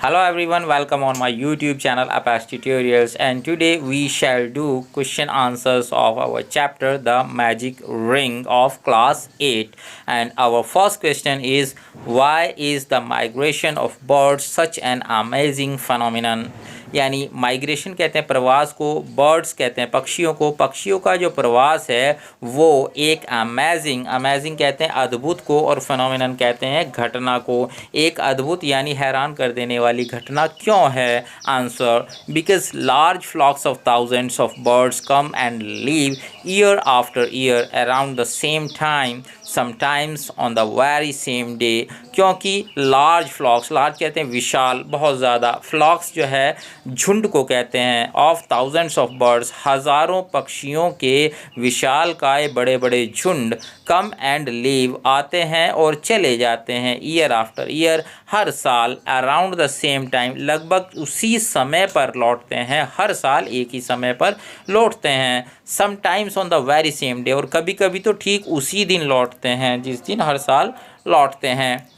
Hello everyone, welcome on my YouTube channel Apache Tutorials, and today we shall do question answers of our chapter The Magic Ring of class 8. And our first question is, why is the migration of birds such an amazing phenomenon? यानी migration कहते हैं प्रवास को, birds कहते हैं पक्षियों को। पक्षियों का जो प्रवास है वो एक अमेजिंग कहते हैं अद्भुत को, और फिनोमिनन कहते हैं घटना को। एक अद्भुत यानी हैरान कर देने वाली घटना क्यों है? Answer, because large flocks of thousands of birds come and leave year after year around the same time, sometimes on the very same day. क्योंकि लार्ज फ्लॉक्स, लार्ज कहते हैं विशाल, बहुत ज़्यादा, फ्लॉक्स जो है झुंड को कहते हैं, ऑफ थाउजेंड्स ऑफ बर्ड्स हज़ारों पक्षियों के विशाल काय बड़े बड़े झुंड, कम एंड लीव आते हैं और चले जाते हैं, ईयर आफ्टर ईयर हर साल, अराउंड द सेम टाइम लगभग उसी समय पर लौटते हैं, हर साल एक ही समय पर लौटते हैं, sometimes on the very same day, और कभी कभी तो ठीक उसी दिन लौटते हैं जिस दिन हर साल लौटते हैं।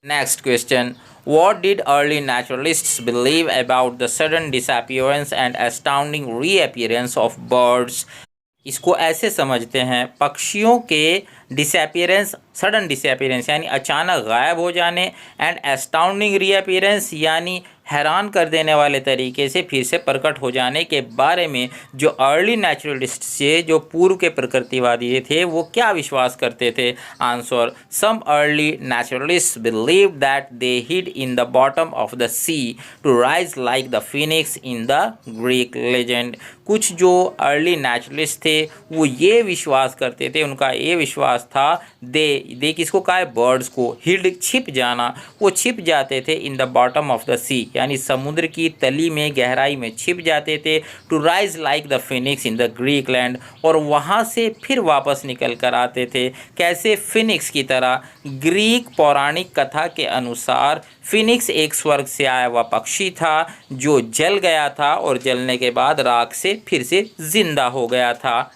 Next question, what did early naturalists believe about the sudden disappearance and astounding reappearance of birds? इसको ऐसे समझते हैं, पक्षियों के डिसअपियरेंस, सडन डिसअपियरेंस यानी अचानक गायब हो जाने, एंड एस्टाउंडिंग रीअपियरेंस यानी हैरान कर देने वाले तरीके से फिर से प्रकट हो जाने के बारे में जो अर्ली नेचुरलिस्ट से, जो पूर्व के प्रकृतिवादी थे, वो क्या विश्वास करते थे? Answer, some early naturalist believe that they hid in the bottom of the sea to rise like the phoenix in the Greek legend. कुछ जो अर्ली नेचुरलिस्ट थे वो ये विश्वास करते थे, उनका ये विश्वास था, दे किसको कहा है? बर्ड्स को। हिड छिप जाना, वो छिप जाते थे in the bottom of the sea यानी समुद्र की तली में, गहराई में छिप जाते थे, to rise like the phoenix in the Greek land, और वहाँ से फिर वापस निकल कर आते थे कैसे? फिनिक्स की तरह। ग्रीक पौराणिक कथा के अनुसार फिनिक्स एक स्वर्ग से आया हुआ पक्षी था जो जल गया था और जलने के बाद राख से फिर से जिंदा हो गया था।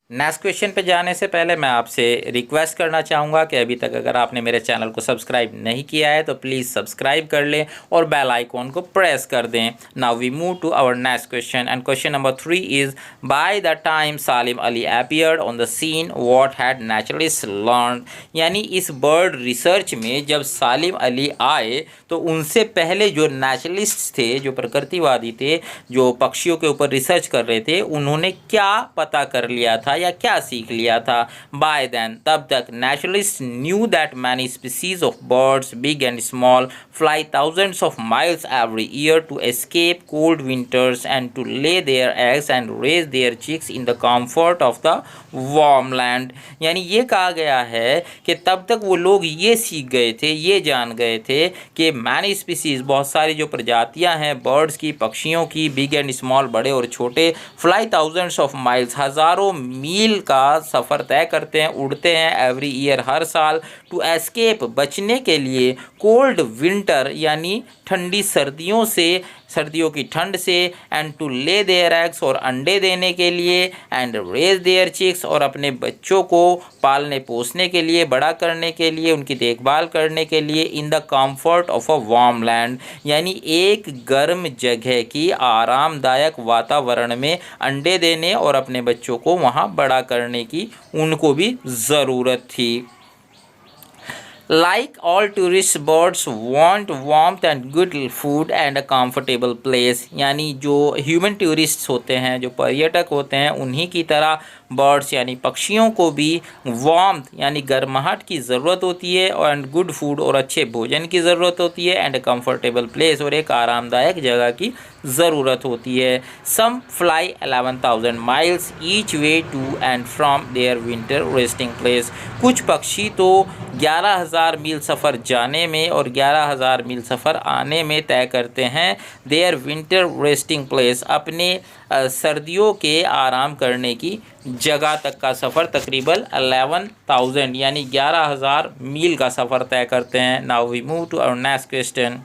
नेक्स्ट क्वेश्चन पे जाने से पहले मैं आपसे रिक्वेस्ट करना चाहूँगा कि अभी तक अगर आपने मेरे चैनल को सब्सक्राइब नहीं किया है तो प्लीज़ सब्सक्राइब कर लें और बेल आइकॉन को प्रेस कर दें। Now we move to our next question, and question number 3 is, by the time Salim Ali appeared on the scene what had naturalist learn? यानी इस बर्ड रिसर्च में जब सालिम अली आए तो उनसे पहले जो नेचुरलिस्ट थे, जो प्रकृतिवादी थे, जो पक्षियों के ऊपर रिसर्च कर रहे थे, उन्होंने क्या पता कर लिया था या क्या सीख लिया था? बाय देन, तब तक, naturalist knew that many species of birds big and small fly thousands of miles every year to escape cold winters and to lay their eggs and raise their chicks in the comfort of the warm land. यानी ये कहा गया है कि तब तक वो लोग ये सीख गए थे, ये जान गए थे कि मैनी स्पीसीज, बहुत सारी जो प्रजातियां हैं बर्ड्स की, पक्षियों की, बिग एंड स्मॉल, बड़े और छोटे, फ्लाई थाउजेंड्स ऑफ माइल्स, हज़ारों मील का सफ़र तय करते हैं, उड़ते हैं, एवरी ईयर हर साल, टू एस्केप बचने के लिए, कोल्ड विंटर यानी ठंडी सर्दियों से, सर्दियों की ठंड से, and to lay their eggs और अंडे देने के लिए, एंड रेज देयर चिक्स और अपने बच्चों को पालने पोसने के लिए, बड़ा करने के लिए, उनकी देखभाल करने के लिए, इन the comfort of a warm land यानी एक गर्म जगह की आरामदायक वातावरण में अंडे देने और अपने बच्चों को वहाँ बड़ा करने की उनको भी ज़रूरत थी। Like all tourist birds want warmth and good food and a comfortable place। यानी जो ह्यूमन टूरिस्ट्स होते हैं, जो पर्यटक होते हैं, उन्हीं की तरह बर्ड्स यानी पक्षियों को भी वार्मथ यानी गर्माहट की ज़रूरत होती है, और एंड गुड फूड और अच्छे भोजन की ज़रूरत होती है, एंड कंफर्टेबल प्लेस और एक आरामदायक जगह की ज़रूरत होती है। Some fly 11,000 miles each way to and from their winter resting place. कुछ पक्षी तो 11,000 मील सफ़र जाने में और 11,000 मील सफ़र आने में तय करते हैं देयर विंटर रेस्टिंग प्लेस, अपने सर्दियों के आराम करने की जगह तक का सफ़र तकरीबन 11,000 यानी 11,000 मील का सफ़र तय करते हैं। Now we move to our next question,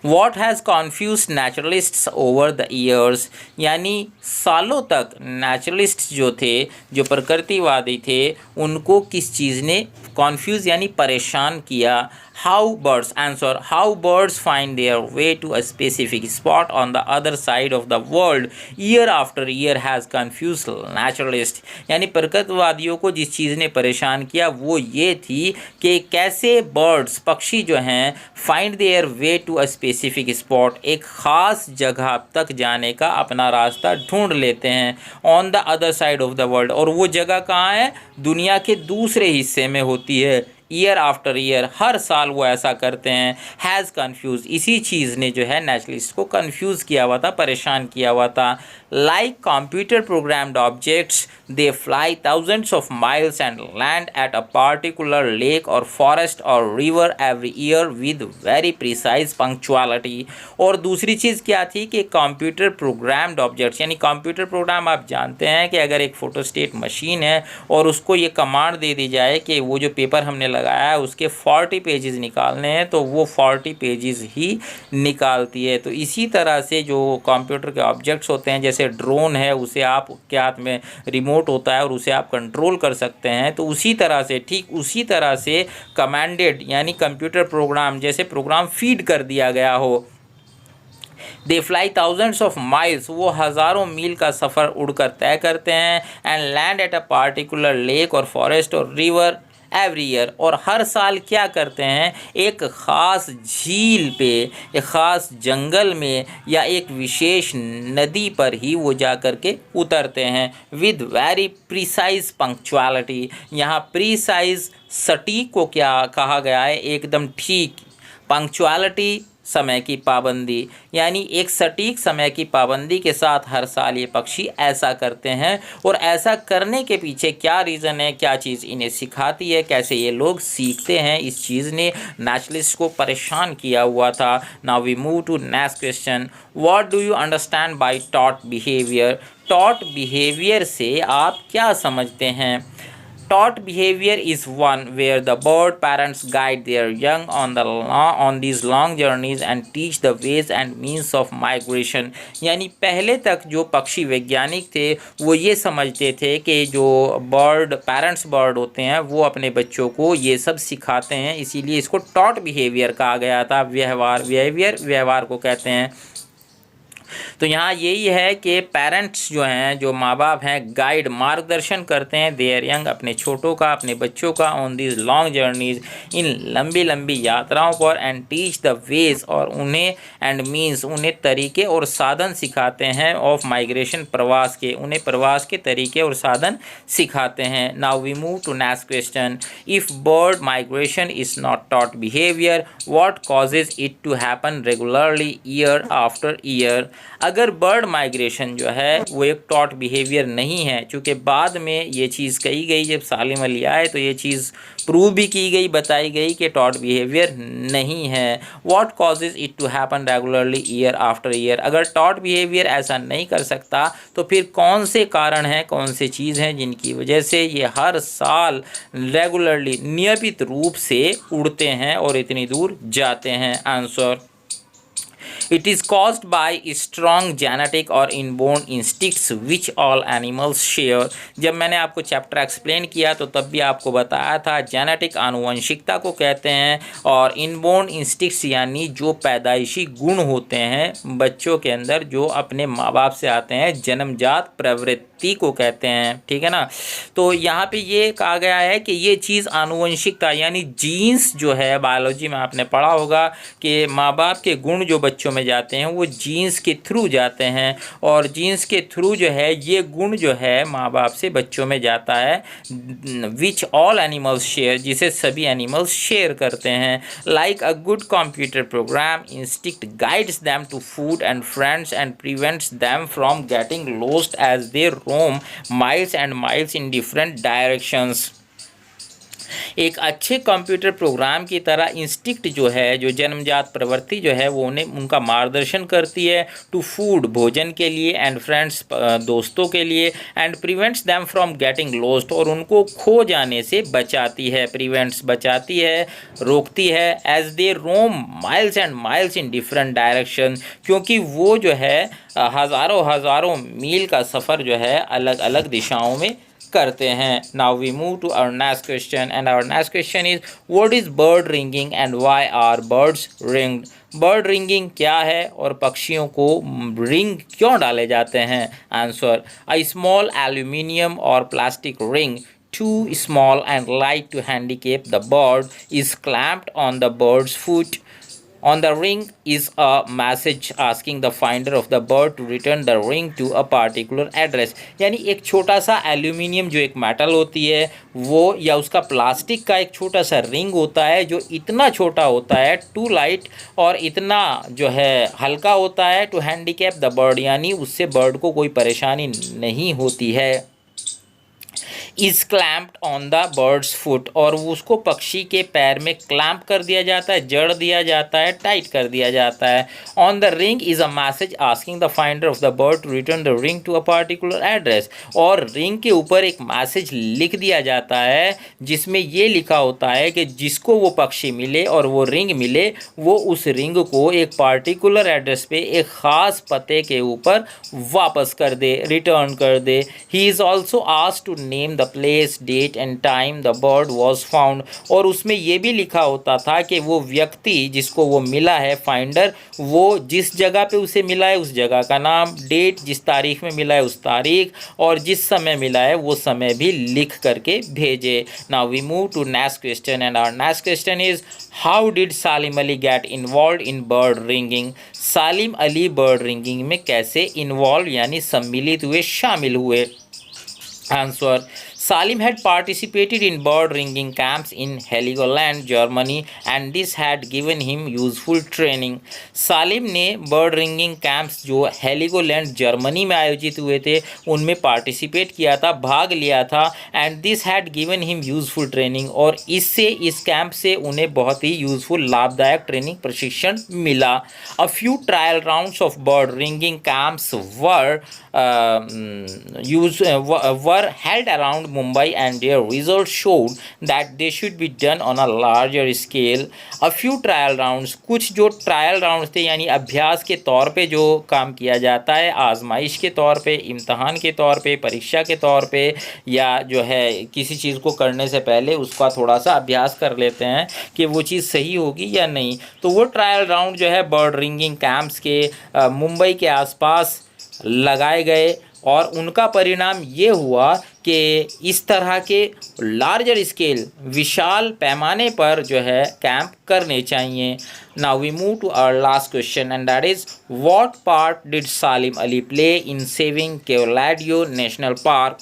what has confuse naturalists over the years? यानी सालों तक नेचुरलिस्ट जो थे, जो प्रकृतिवादी थे, उनको किस चीज़ ने कॉन्फ्यूज़ यानी परेशान किया? How birds, answer, how birds find their way to a specific spot on the other side of the world year after year has confused naturalist. यानी प्रकृतवादियों को जिस चीज़ ने परेशान किया वो ये थी कि कैसे बर्ड्स, पक्षी जो हैं, find their way to a specific spot, एक ख़ास जगह तक जाने का अपना रास्ता ढूंढ लेते हैं on the other side of the world, और वो जगह कहाँ है, दुनिया के दूसरे हिस्से में होती है। ईयर आफ्टर ईयर, हर साल वो ऐसा करते हैं। हैज़ कन्फ्यूज़, इसी चीज़ ने जो है नेचुरलिस्ट को कन्फ्यूज़ किया हुआ था, परेशान किया हुआ था। Like computer programmed objects they fly thousands of miles and land at a particular lake और फॉरेस्ट और river every year with very precise punctuality. और दूसरी चीज़ क्या थी कि कंप्यूटर प्रोग्राम्ड ऑब्जेक्ट्स, यानी कंप्यूटर प्रोग्राम आप जानते हैं कि अगर एक फोटोस्टेट मशीन है और उसको ये कमांड दे दी जाए कि वो जो पेपर हमने लगाया है उसके 40 पेजेस निकालने हैं, तो वो 40 पेजेस ही निकालती है। तो इसी तरह से जो कंप्यूटर के ऑब्जेक्ट्स होते हैं, जैसे ड्रोन है, उसे आप के हाथ में रिमोट होता है और उसे आप कंट्रोल कर सकते हैं, तो उसी तरह से, ठीक उसी तरह से कमांडेड यानी कंप्यूटर प्रोग्राम, जैसे प्रोग्राम फीड कर दिया गया हो। They fly thousands of miles, वो हज़ारों मील का सफ़र उड़कर तय करते हैं। And land at a particular lake और फॉरेस्ट और रिवर एवरी ईयर, और हर साल क्या करते हैं, एक ख़ास झील पे, एक ख़ास जंगल में या एक विशेष नदी पर ही वो जा कर के उतरते हैं। विद वेरी प्रिसाइज पंक्चुअलिटी, यहाँ प्रिसाइज सटीक को क्या कहा गया है, एकदम ठीक। पंक्चुअलिटी समय की पाबंदी, यानी एक सटीक समय की पाबंदी के साथ हर साल ये पक्षी ऐसा करते हैं। और ऐसा करने के पीछे क्या रीज़न है, क्या चीज़ इन्हें सिखाती है, कैसे ये लोग सीखते हैं, इस चीज़ ने नेचुरलिस्ट को परेशान किया हुआ था। Now we move to next question. What do you understand by taught behaviour? Taught behaviour से आप क्या समझते हैं? Taught behavior is one where the bird parents guide their young on these long journeys and teach the ways and means of migration. यानी पहले तक जो पक्षी वैज्ञानिक थे वो ये समझते थे कि जो पेरेंट्स बर्ड होते हैं वो अपने बच्चों को ये सब सिखाते हैं, इसीलिए इसको टॉट बिहेवियर कहा गया था। व्यवहार को कहते हैं। तो यहाँ यही है कि पेरेंट्स जो हैं, जो माँ बाप हैं, गाइड, मार्गदर्शन करते हैं देयर यंग, अपने छोटों का, अपने बच्चों का, ऑन दिस लॉन्ग जर्नीज़, इन लंबी लंबी यात्राओं पर, एंड टीच द वेज, और उन्हें एंड मीन्स, उन्हें तरीके और साधन सिखाते हैं, ऑफ माइग्रेशन, प्रवास के, उन्हें प्रवास के तरीके और साधन सिखाते हैं। Now we move to next question. If bird migration is not taught behaviour, what causes it to happen regularly year after year? अगर बर्ड माइग्रेशन जो है वो एक टॉट बिहेवियर नहीं है, चूँकि बाद में ये चीज़ कही गई, जब सालिम अली आए तो ये चीज़ प्रूव भी की गई, बताई गई कि टॉट बिहेवियर नहीं है। What causes it to happen regularly year after year? अगर टॉट बिहेवियर ऐसा नहीं कर सकता तो फिर कौन से कारण हैं, कौन से चीज़ हैं जिनकी वजह से ये हर साल रेगुलरली, नियमित रूप से उड़ते हैं और इतनी दूर जाते हैं? Answer, it is caused by strong genetic or inborn instincts which all animals share. जब मैंने आपको चैप्टर एक्सप्लेन किया तो तब भी आपको बताया था, जेनेटिक, आनुवंशिकता को कहते हैं, और इनबोर्न इंस्टिक्ट्स यानी जो पैदाइशी गुण होते हैं बच्चों के अंदर, जो अपने माँ बाप से आते हैं, जन्मजात प्रवृत्ति को कहते हैं। ठीक है ना? तो यहाँ पे ये कहा गया है कि ये चीज़ आनुवंशिकता यानी जीन्स जो है, बायोलॉजी में आपने पढ़ा होगा कि माँ बाप के गुण जो बच्चों में जाते हैं वो जीन्स के थ्रू जाते हैं, और जीन्स के थ्रू जो है ये गुण जो है माँ बाप से बच्चों में जाता है। विच ऑल एनिमल्स शेयर, जिसे सभी एनिमल्स शेयर करते हैं। Like a good computer program, instinct guides them to food and friends and prevents them from getting lost as they roam miles and miles in different directions. एक अच्छे computer program की तरह instinct जो है, जो जन्मजात प्रवृत्ति जो है, वो उन्हें उनका मार्गदर्शन करती है। टू फूड, भोजन के लिए, एंड फ्रेंड्स, दोस्तों के लिए, and prevents them from getting lost, और उनको खो जाने से बचाती है। प्रिवेंट्स बचाती है, रोकती है। As they roam miles and miles in different direction, क्योंकि वो जो है हज़ारों मील का सफ़र जो है अलग अलग दिशाओं में करते हैं। Now we move to our next question and our next question is what is bird ringing and why are birds ringed. Bird ringing क्या है और पक्षियों को रिंग क्यों डाले जाते हैं? आंसर, अ स्मॉल एल्यूमिनियम और plastic ring too small and light to handicap the bird is clamped on the bird's foot. On the ring is a message asking the finder of the bird to return the ring to a particular address. यानी एक छोटा सा aluminium जो एक metal होती है वो, या उसका प्लास्टिक का एक छोटा सा रिंग होता है जो इतना छोटा होता है, टू लाइट, और इतना जो है हल्का होता है, टू हैंडीकैप द बर्ड, यानी उससे बर्ड को कोई परेशानी नहीं होती है। Is clamped on the birds foot, और उसको पक्षी के पैर में क्लैम्प कर दिया जाता है, जड़ दिया जाता है, टाइट कर दिया जाता है। On the ring is a message asking the finder of the bird to return the ring to a particular address, और रिंग के ऊपर एक मैसेज लिख दिया जाता है जिसमें ये लिखा होता है कि जिसको वो पक्षी मिले और वो रिंग मिले वो उस रिंग को एक पार्टिकुलर एड्रेस पे एक ख़ास पते के ऊपर वापस कर दे, रिटर्न कर दे। He is also asked to name the place, date and time the bird was found, और उसमें ये भी लिखा होता था कि वो व्यक्ति जिसको वो मिला है, फाइंडर, वो जिस जगह पे उसे मिला है उस जगह का नाम, डेट जिस तारीख में मिला है उस तारीख, और जिस समय मिला है वो समय भी लिख करके भेजे। Now we move to next question and our next question is how did Salim Ali get involve in bird ringing. Salim Ali bird ringing में कैसे इन्वॉल्व यानी सम्मिलित हुए, शामिल हुए? Answer, Salim had participated in bird ringing camps in Heligoland, Germany, and this had given him useful training. सालिम ने bird ringing camps जो हेलीगोलैंड Germany में आयोजित हुए थे उनमें पार्टिसिपेट किया था, भाग लिया था, and this had given him useful training, और इससे इस कैंप से उन्हें बहुत ही यूजफुल लाभदायक ट्रेनिंग प्रशिक्षण मिला। A few trial rounds of bird ringing camps were held around Mumbai and their results showed that they should be done on a larger scale. A few trial rounds, कुछ जो trial rounds थे यानी अभ्यास के तौर पे जो काम किया जाता है, आजमाइश के तौर पे, इम्तहान के तौर पे, परीक्षा के तौर पे, या जो है किसी चीज़ को करने से पहले उसका थोड़ा सा अभ्यास कर लेते हैं कि वो चीज़ सही होगी या नहीं। तो वो ट्रायल राउंड जो है बर्ड रिंगिंग कैंप्स के मुंबई के आसपास लगाए गए, और उनका परिणाम ये हुआ कि इस तरह के लार्जर स्केल, विशाल पैमाने पर जो है कैंप करने चाहिए। Now we move to our last question and that is what part did Salim Ali play in saving Keoladeo National Park.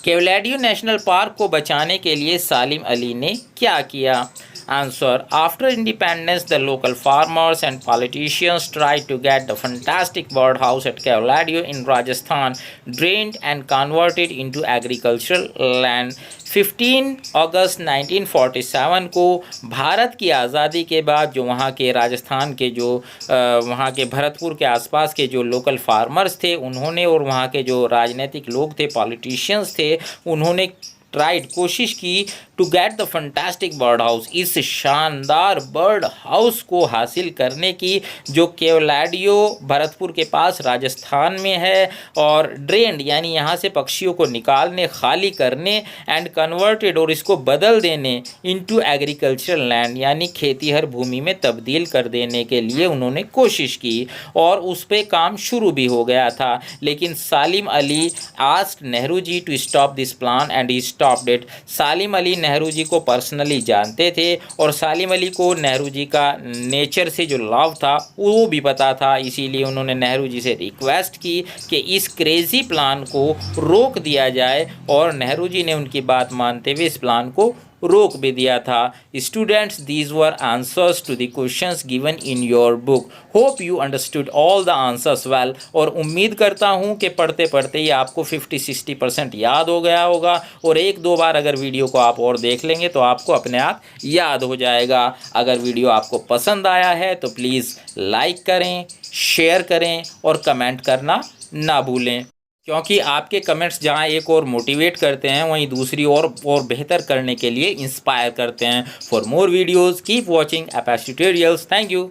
Keoladeo National Park को बचाने के लिए सालिम अली ने क्या किया? Answer, after independence the local farmers and politicians tried to get the fantastic birdhouse at Kevadia in Rajasthan drained and converted into agricultural land. 15 अगस्त 1947 को भारत की आज़ादी के बाद जो वहाँ के राजस्थान के जो वहाँ के भरतपुर के आसपास के जो लोकल फार्मर्स थे उन्होंने, और वहाँ के जो राजनीतिक लोग थे, पॉलिटिशियंस थे, उन्होंने कोशिश की to get the fantastic bird house, इस शानदार बर्ड हाउस को हासिल करने की जो केवलाडियो भरतपुर के पास राजस्थान में है, और ड्रेन्ड यानी यहाँ से पक्षियों को निकालने, खाली करने, एंड कन्वर्टेड और इसको बदल देने इनटू एग्रीकल्चरल लैंड यानी खेतीहर भूमि में तब्दील कर देने के लिए उन्होंने कोशिश की, और उस पर काम शुरू भी हो गया था। लेकिन Salim Ali asked Nehru ji to stop this plan and he stopped it. Salim Ali Nehru ji को पर्सनली जानते थे, और सालिम अली को नेहरू जी का नेचर से जो लव था वो भी पता था, इसीलिए उन्होंने नेहरू जी से रिक्वेस्ट की कि इस क्रेज़ी प्लान को रोक दिया जाए, और नेहरू जी ने उनकी बात मानते हुए इस प्लान को रोक भी दिया था। Students, these were answers to the questions given in your book. Hope you understood all the answers well, और उम्मीद करता हूँ कि पढ़ते पढ़ते ही आपको 50-60% याद हो गया होगा, और एक दो बार अगर वीडियो को आप और देख लेंगे तो आपको अपने आप याद हो जाएगा। अगर वीडियो आपको पसंद आया है तो प्लीज़ लाइक करें, शेयर करें और कमेंट करना ना भूलें, क्योंकि आपके कमेंट्स जहां एक और मोटिवेट करते हैं वहीं दूसरी और बेहतर करने के लिए इंस्पायर करते हैं। For more videos keep watching एपैश ट्यूटोरियल्स। Thank you.